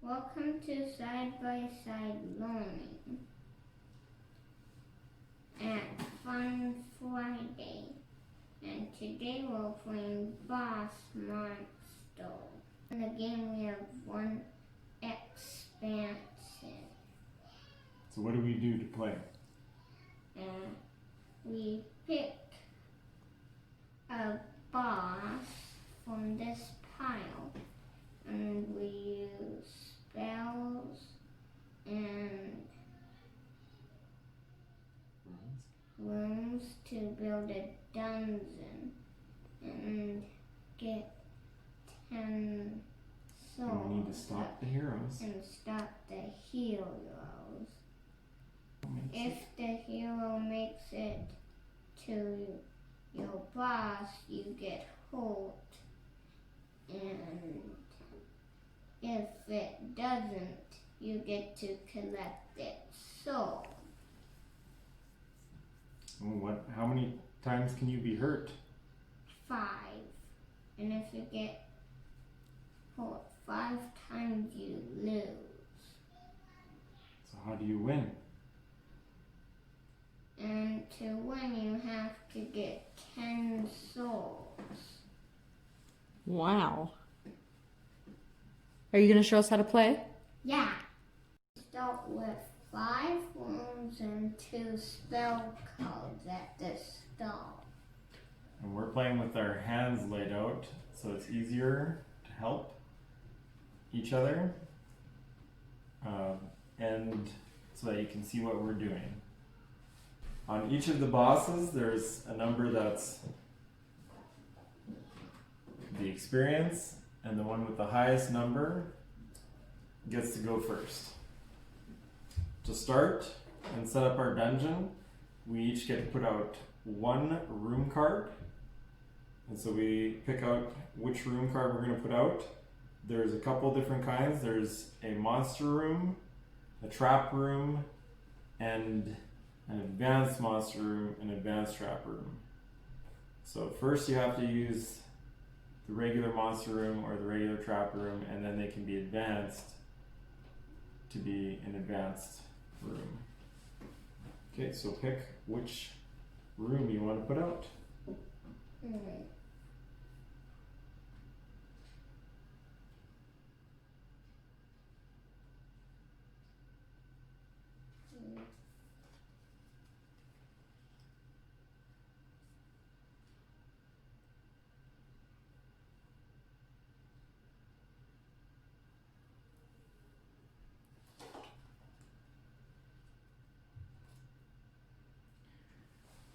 Welcome to Side by Side Learning at Fun Friday. And today we're playing Boss Monster. In the game we have one expansion. So what do we do to play? We pick a boss from this pile and we use spells and rooms to build a dungeon and get 10 souls. And we need to stop the heroes. And stop the heroes. If the hero makes it to your boss, you get hurt. And if it doesn't, you get to collect its soul. How many times can you be hurt? 5. And if you get hurt 5 times, you lose. So how do you win? And to win, you have to get 10 souls. Wow. Are you going to show us how to play? Yeah. Start with 5 rooms and 2 spell cards at the start. And we're playing with our hands laid out, so it's easier to help each other, and so that you can see what we're doing. On each of the bosses, there's a number that's the experience, and the one with the highest number gets to go first. To start and set up our dungeon, we each get to put out 1 room card. And so we pick out which room card we're going to put out. There's a couple different kinds. There's a monster room, a trap room, and an advanced monster room, an advanced trap room. So first you have to use the regular monster room or the regular trap room, and then they can be advanced to be an advanced room. Okay, so pick which room you want to put out.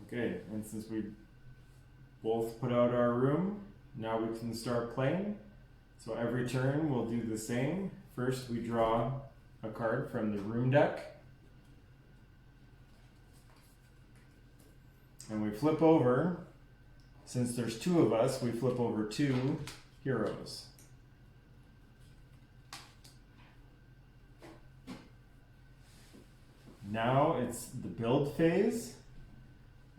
Okay, and since we both put out our room, now we can start playing. So every turn we'll do the same. First we draw a card from the room deck. And we flip over, since there's 2 of us, we flip over 2 heroes. Now it's the build phase.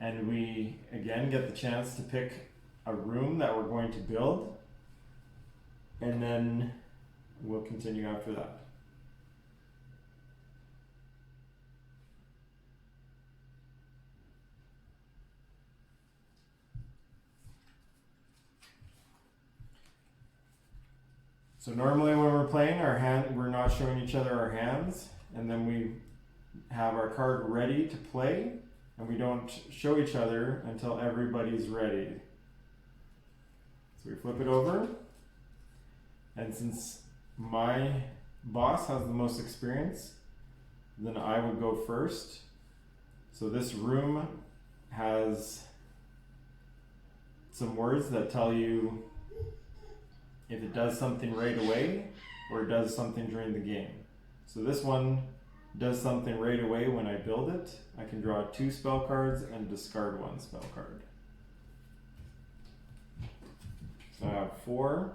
And we again get the chance to pick a room that we're going to build, and then we'll continue after that. So normally when we're playing, we're not showing each other our hands, and then we have our card ready to play. And we don't show each other until everybody's ready. So we flip it over. And since my boss has the most experience, then I would go first. So this room has some words that tell you if it does something right away or it does something during the game. So this one does something right away when I build it. I can draw 2 spell cards and discard 1 spell card. So I have 4.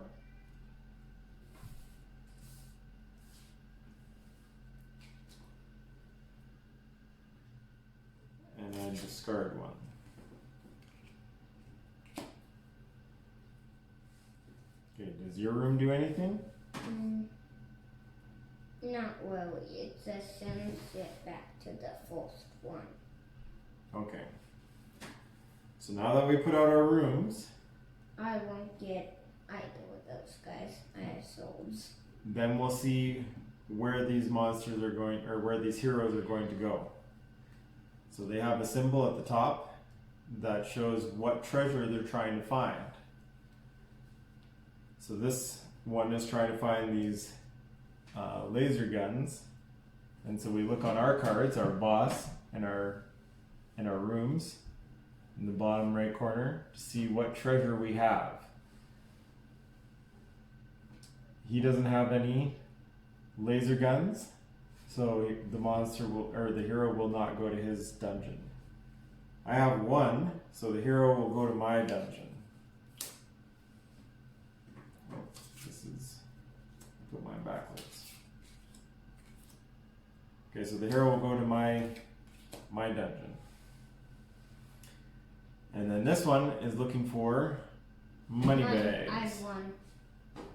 And then discard 1. Okay, does your room do anything? Not really. It just sends it back to the first one. Okay. So now that we put out our rooms, I won't get either of those guys. I have souls. then we'll see where these monsters are going, or where these heroes are going to go. So they have a symbol at the top that shows what treasure they're trying to find. So this one is trying to find these laser guns, and so we look on our cards, our boss, and our rooms in the bottom right corner to see what treasure we have. He doesn't have any laser guns, so the monster will, or the hero will not go to his dungeon. I have one, so the hero will go to my dungeon. Put mine backwards. Okay, so the hero will go to my dungeon. And then this one is looking for money bags. I have one.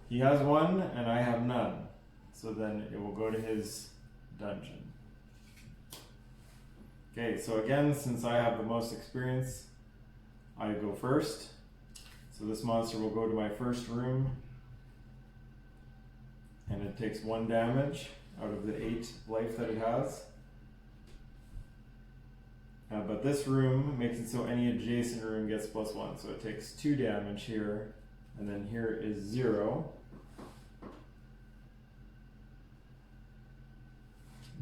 He has one and I have none. So then it will go to his dungeon. Okay, so again, since I have the most experience, I go first. So this monster will go to my first room. And it takes 1 damage out of the 8 life that it has. But this room makes it so any adjacent room gets +1. So it takes 2 damage here, and then here is 0.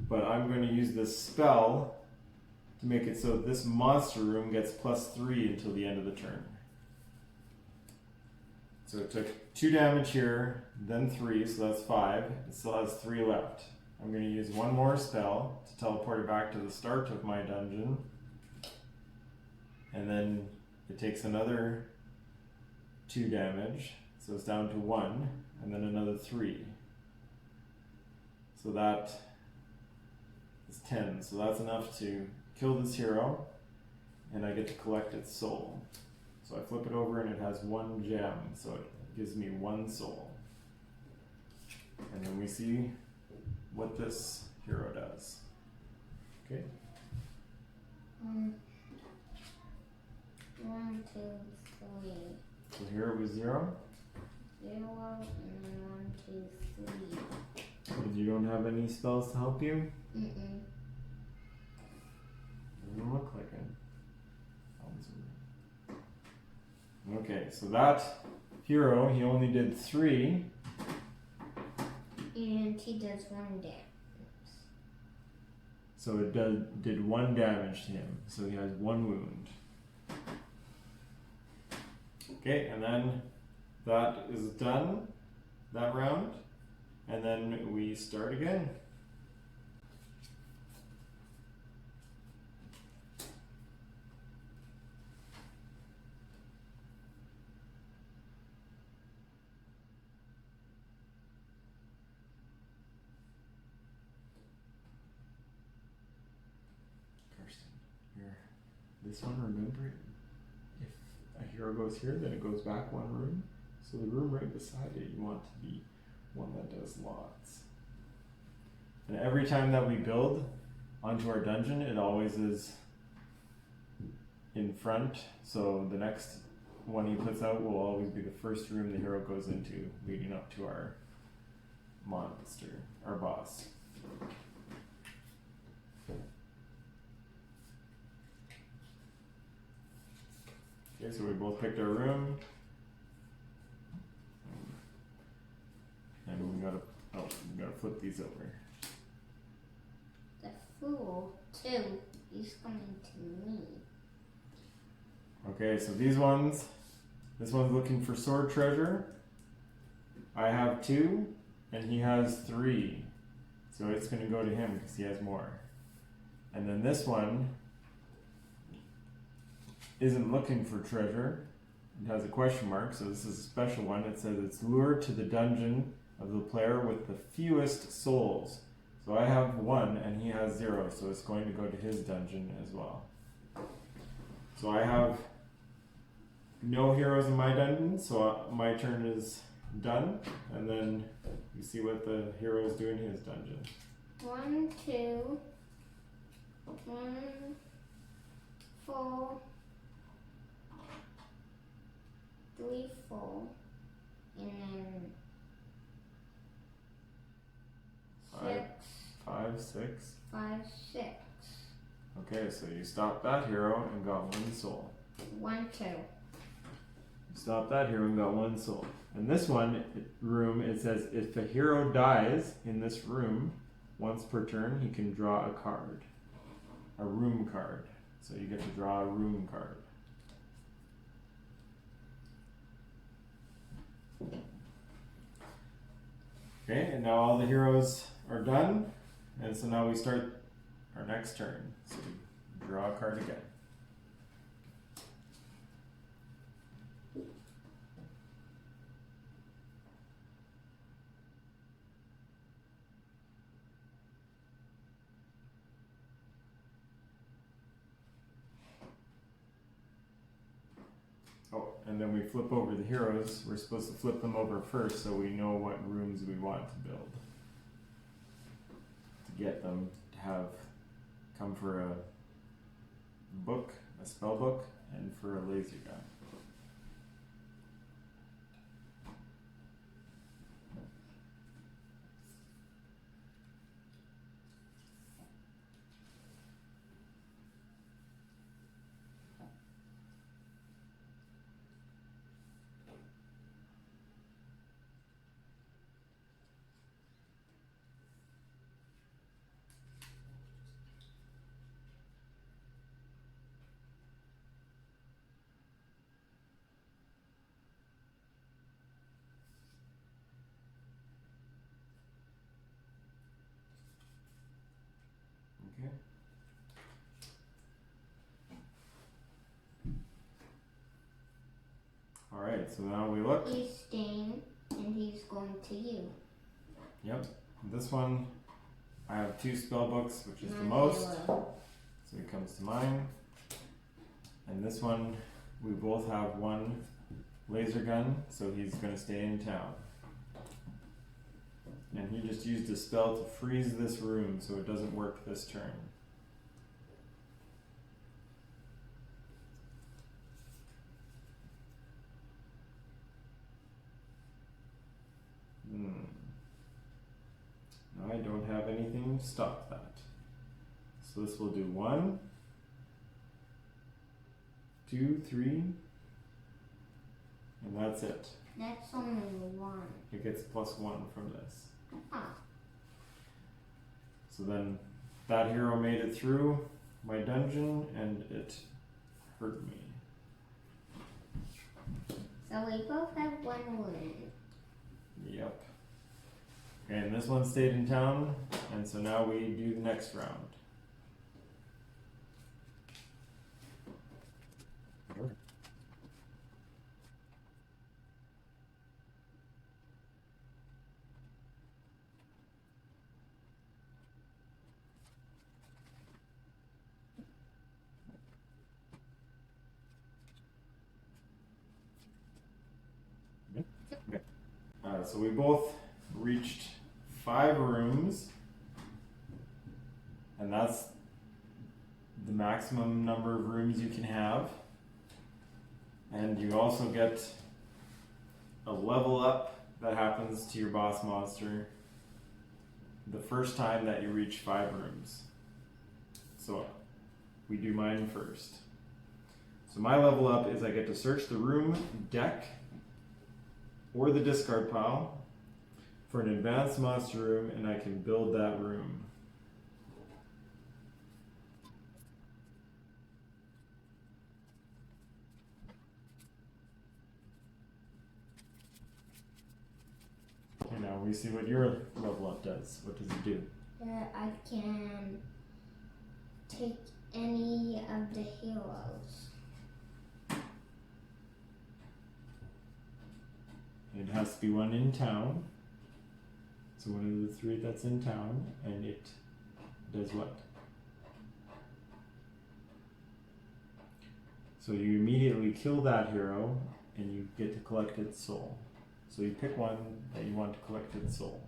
But I'm going to use this spell to make it so this monster room gets +3 until the end of the turn. So it took 2 damage here, then 3, so that's 5. It still has 3 left. I'm going to use one more spell to teleport it back to the start of my dungeon. And then it takes another 2 damage, so it's down to 1, and then another 3. So that is 10. So that's enough to kill this hero, and I get to collect its soul. So I flip it over and it has 1 gem, so it gives me 1 soul. And then we see what this hero does. Okay? 1, 2, 3. So here it was 0. 0 and 1, 2, 3. And you don't have any spells to help you? Mm-mm. Doesn't look like it. Okay, so that hero, he only did 3. And he does 1 damage. So it did 1 damage to him. So he has 1 wound. Okay, and then that is done, that round. And then we start again. This one, remember, if a hero goes here, then it goes back 1 room. So the room right beside it, you want to be one that does lots. And every time that we build onto our dungeon, it always is in front. So the next one he puts out will always be the first room the hero goes into, leading up to our monster, our boss. Okay, so we both picked our room. And we gotta flip these over. The fool, too. He's coming to me. Okay, so these ones, this one's looking for sword treasure. I have 2, and he has 3. So it's gonna go to him because he has more. And then this one isn't looking for treasure. It has a question mark, so this is a special one. It says it's lured to the dungeon of the player with the fewest souls. So I have 1 and he has 0, so it's going to go to his dungeon as well. So I have no heroes in my dungeon, so my turn is done. And then You see what the hero's doing in his dungeon. 1, 2, 1, 4, 3, 4, and then Five. 6, 5, 6. 5, 6. Okay, so you stopped that hero and got 1 soul. 1, 2. You stopped that hero and got 1 soul. And this room, it says if a hero dies in this room once per turn, he can draw a card. A room card. So you get to draw a room card. Okay, and now all the heroes are done. And so now we start our next turn. So we draw a card again. Oh, and then we flip over the heroes. We're supposed to flip them over first so we know what rooms we want to build. To get them to have come for a book, a spell book, and for a laser gun. Okay. Alright, so now we look. He's staying, and he's going to you. Yep. This one, I have 2 spell books, which is the Mine most. zero. So it comes to mine. And this one, we both have 1 laser gun, so he's going to stay in town. And he just used a spell to freeze this room so it doesn't work this turn. Now I don't have anything to stop that. So this will do 1, 2, 3, and that's it. That's only 1. It gets +1 from this. Ah. So then that hero made it through my dungeon and it hurt me. So we both have 1 wound. Yep. Okay, and this one stayed in town, and so now we do the next round. So we both reached 5 rooms, and that's the maximum number of rooms you can have. And you also get a level up that happens to your boss monster the first time that you reach 5 rooms. So we do mine first. So my level up is I get to search the room deck or the discard pile for an advanced monster room, and I can build that room. Okay, now we see what your level up does. What does it do? I can take any of the heroes. It has to be one in town. So one of the 3 that's in town, and it does what? So you immediately kill that hero, and you get to collect its soul. So you pick one that you want to collect its soul.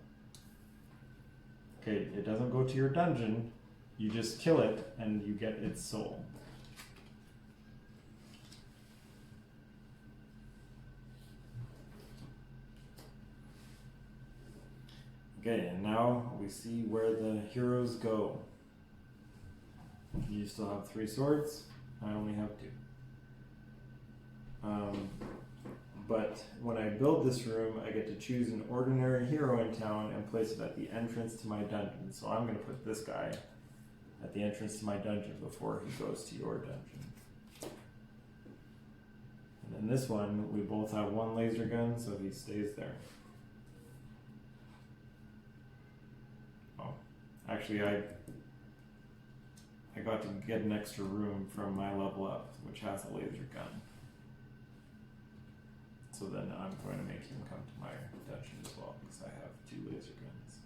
Okay, it doesn't go to your dungeon. You just kill it and you get its soul. Okay, and now we see where the heroes go. You still have 3 swords. I only have 2. But when I build this room, I get to choose an ordinary hero in town and place it at the entrance to my dungeon. So I'm going to put this guy at the entrance to my dungeon before he goes to your dungeon. And then this one, we both have 1 laser gun, so he stays there. Oh, actually I got to get an extra room from my level up, which has a laser gun. So then I'm going to make him come to my dungeon as well, because I have 2 laser guns.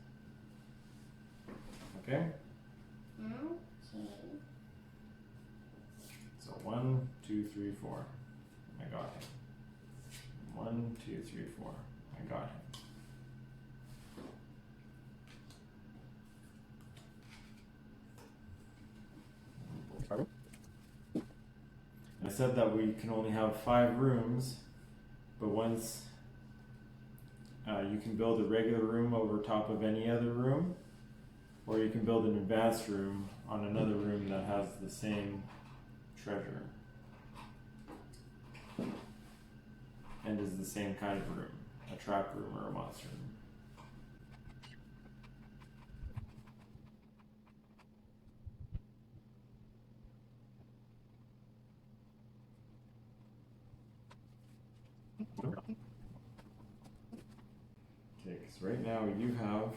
Okay? Okay. So 1, 2, 3, 4. I got him. 1, 2, 3, 4. I got him. I said that we can only have 5 rooms, but once you can build a regular room over top of any other room, or you can build an advanced room on another room that has the same treasure and is the same kind of room, a trap room or a monster room. Okay, because right now you have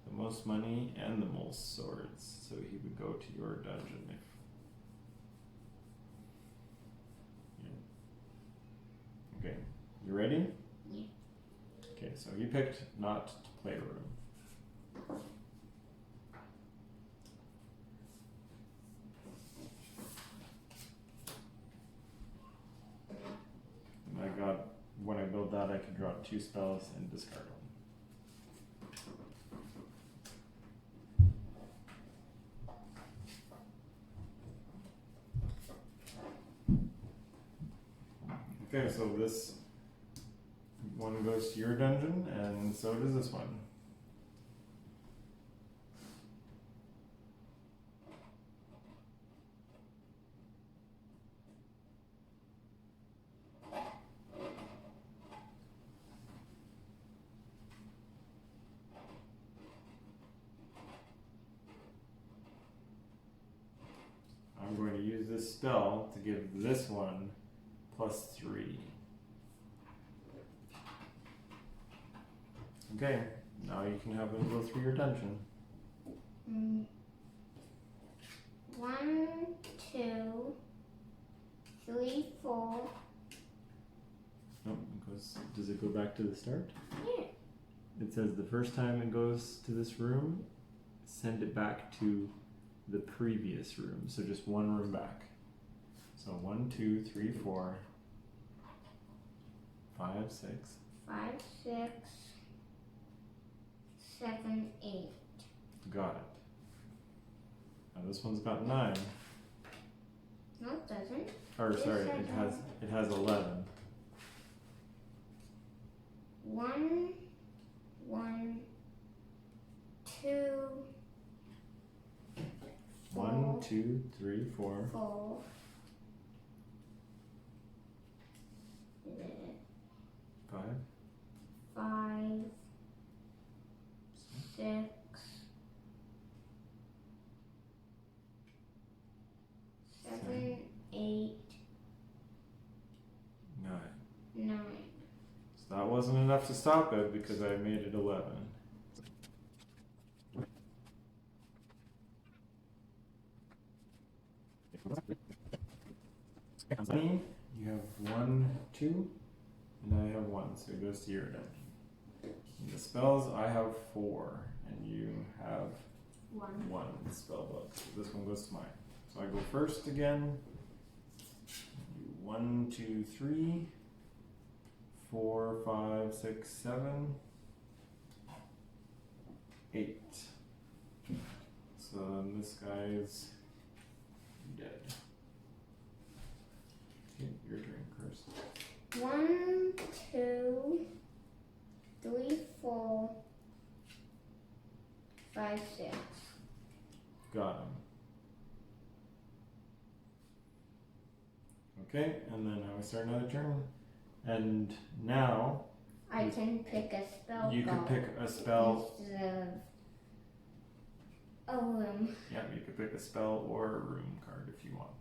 the most money and the most swords, so he would go to your dungeon if. Yeah. Okay, you ready? Yeah. Okay, so you picked not to play room. And I got, when I build that, I can draw 2 spells and discard them. Okay, so this one goes to your dungeon, and so does this one. I'm going to use this spell to give this one +3. Okay, now you can have him go through your dungeon. 1, 2, 3, 4. Nope, it goes, does it go back to the start? Yeah. It says the first time it goes to this room, send it back to the previous room. So just 1 room back. So 1, 2, 3, 4, 5, 6. 5, 6, 7, 8. Got it. Now this one's got 9. No, it doesn't. Or This sorry, has it has 11. 1, 1, 2, 1, 2, 3, 4. 4. 5. 5, 6, 7, 8, 9. 9. So that wasn't enough to stop it because I made it 11. Money, you have 1, 2, and I have 1, so it goes to your dungeon. And the spells, I have 4, and you have 1 spell book. So this one goes to mine. So I go first again. 1, 2, 3, 4, 5, 6, 7, 8. So then this guy's dead. Okay, your turn, Kirsten. 1, 2, 3, 4, 5, 6. Got him. Okay, and then now we start another turn. And now I can pick a spell. you can pick a spell. Instead of a room. Yeah, you could pick a spell or a room card if you want.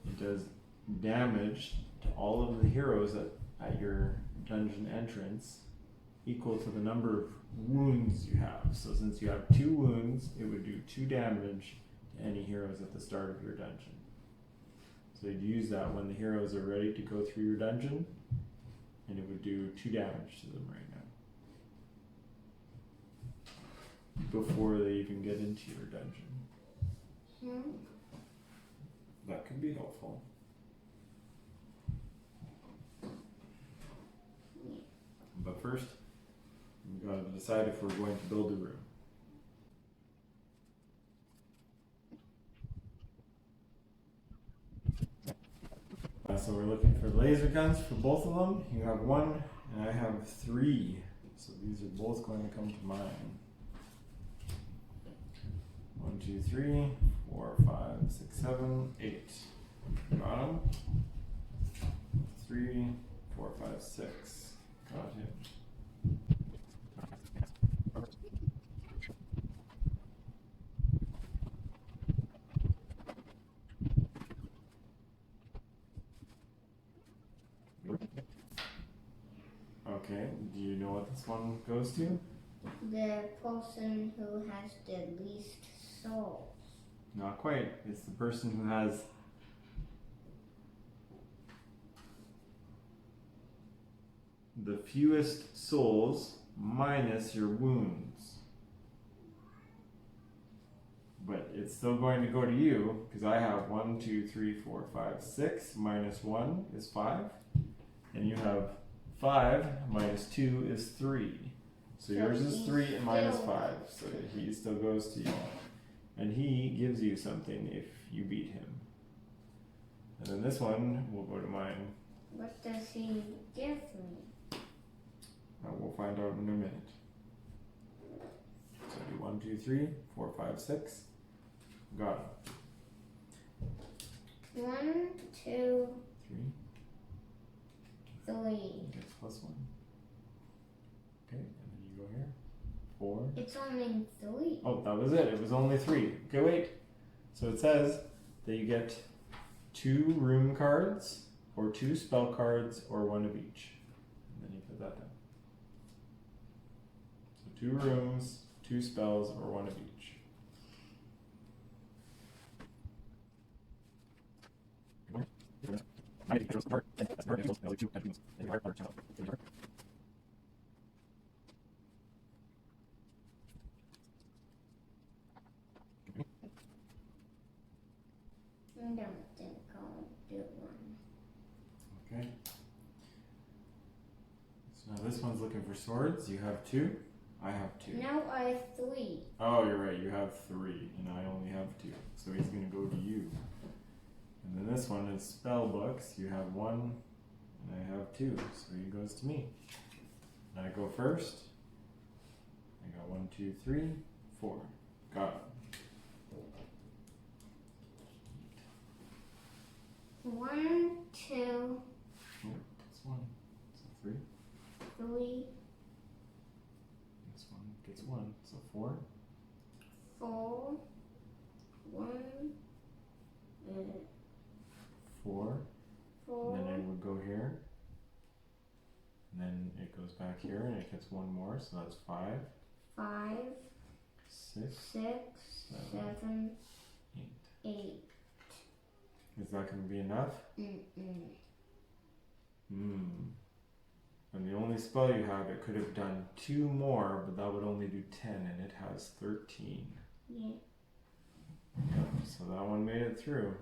It does damage to all of the heroes at your dungeon entrance equal to the number of wounds you have. So since you have 2 wounds, it would do 2 damage to any heroes at the start of your dungeon. So you'd use that when the heroes are ready to go through your dungeon, and it would do 2 damage to them right now. Before they even get into your dungeon. Hmm? That could be helpful. But first, we've got to decide if we're going to build a room. So we're looking for laser guns for both of them. You have 1, and I have 3. So these are both going to come to mine. 1, 2, 3, 4, 5, 6, 7, 8. Got him. 3, 4, 5, 6. Got him. Okay, do you know what this one goes to? The person who has the least souls. Not quite. It's the person who has the fewest souls minus your wounds. But it's still going to go to you because I have 1, 2, 3, 4, 5, 6 minus 1 is 5. And you have 5 minus 2 is 3. So yours is 3 and mine is 5. So he still goes to you. And he gives you something if you beat him. And then this one will go to mine. What does he give me? We'll find out in a minute. So do 1, 2, 3, 4, 5, 6. Got it. 1, 2, 3. 3. Gets +1. Okay, and then you go here. 4. It's only 3. Oh, that was it. It was only 3. Okay, wait. So it says that you get 2 room cards, or 2 spell cards, or 1 of each. And then you put that down. So 2 rooms, 2 spells, or 1 of each. I don't think I'll do one. Okay. So now this one's looking for swords. You have 2. I have 2. Now I have 3. Oh, you're right. You have 3, and I only have 2. So he's going to go to you. And then this one is spell books. You have 1, and I have 2. So he goes to me. And I go first. I got 1, 2, 3, 4. Got it. 1, 2, Oh, that's 1. So 3. 3, This one gets 1. So 4. 4, 1, 4. 4. And then it would go here. And then it goes back here and it gets 1 more. So that's 5. 5, 6. 6, 7, 8. Is that going to be enough? Mm-mm. And the only spell you have, it could have done 2 more, but that would only do 10, and it has 13. Yeah. So that one made it through.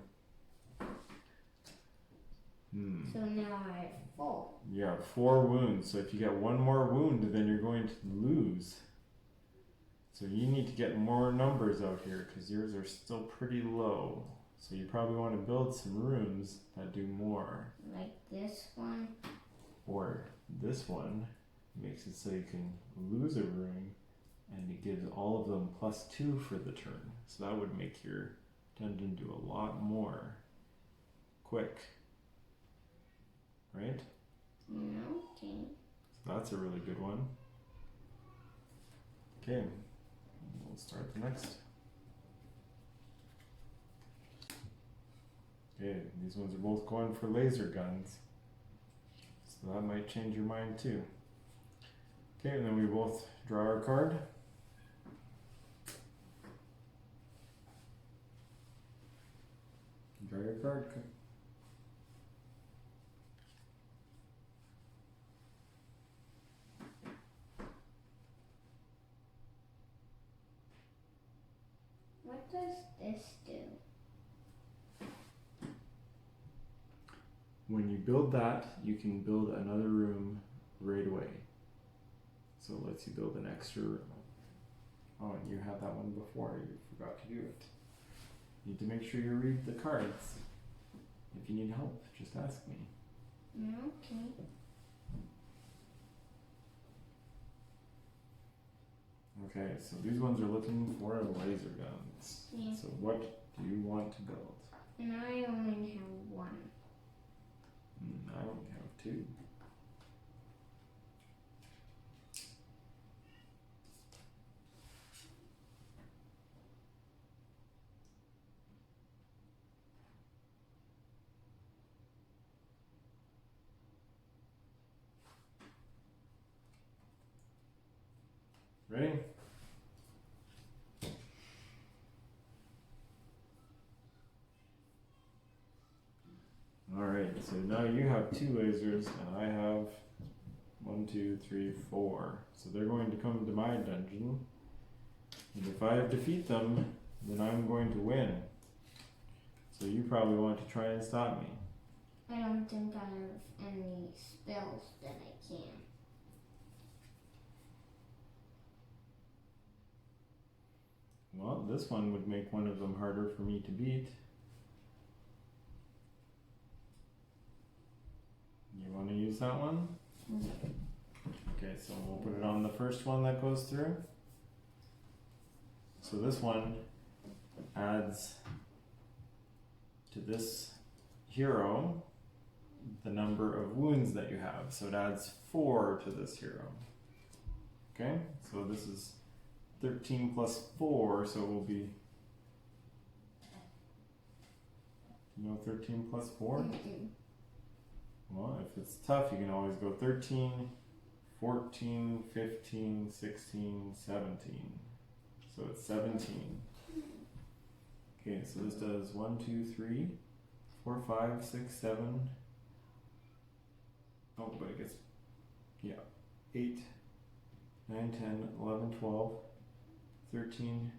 So now I have 4. You have 4 wounds. So if you get one more wound, then you're going to lose. So you need to get more numbers out here because yours are still pretty low. So you probably want to build some rooms that do more. Like this one. Or this one makes it so you can lose a room and it gives all of them +2 for the turn. So that would make your dungeon do a lot more quick. Right? Okay. So that's a really good one. Okay, we'll start the next. Okay, these ones are both going for laser guns. So that might change your mind too. Okay, and then we both draw our card. Draw your card. What does this do? When you build that, you can build another room right away. So it lets you build an extra room. Oh, and you had that one before, you forgot to do it. You need to make sure you read the cards. If you need help, just ask me. Okay. Okay, so these ones are looking for laser guns. Yeah. So what do you want to build? And I only have 1. I only have 2. Ready? Alright, so now you have 2 lasers and I have 1, 2, 3, 4. So they're going to come to my dungeon. And if I defeat them, then I'm going to win. So you probably want to try and stop me. I don't think I have any spells that I can. Well, this one would make one of them harder for me to beat. You want to use that one? Okay, so we'll put it on the first one that goes through. So this one adds to this hero the number of wounds that you have. So it adds 4 to this hero. Okay, so this is 13 plus 4, so it will be, 13 plus 4? Well, if it's tough, you can always go 13, 14, 15, 16, 17. So it's 17. Okay, so this does 1, 2, 3, 4, 5, 6, 7. Oh, but it gets, 8, 9, 10, 11, 12, 13,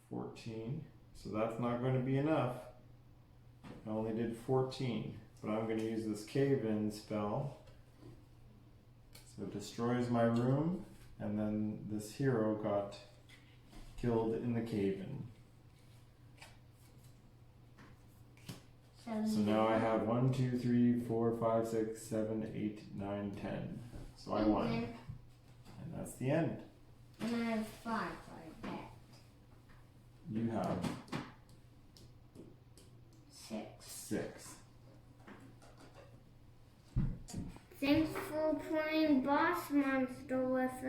14. So that's not going to be enough. I only did 14, but I'm going to use this cave-in spell. So it destroys my room, and then this hero got killed in the cave-in. So now I have 1, 2, 3, 4, 5, 6, 7, 8, 9, 10. So I won. And that's the end. And I have 5, I bet. You have 6. 6. Thanks for playing Boss Monster with us.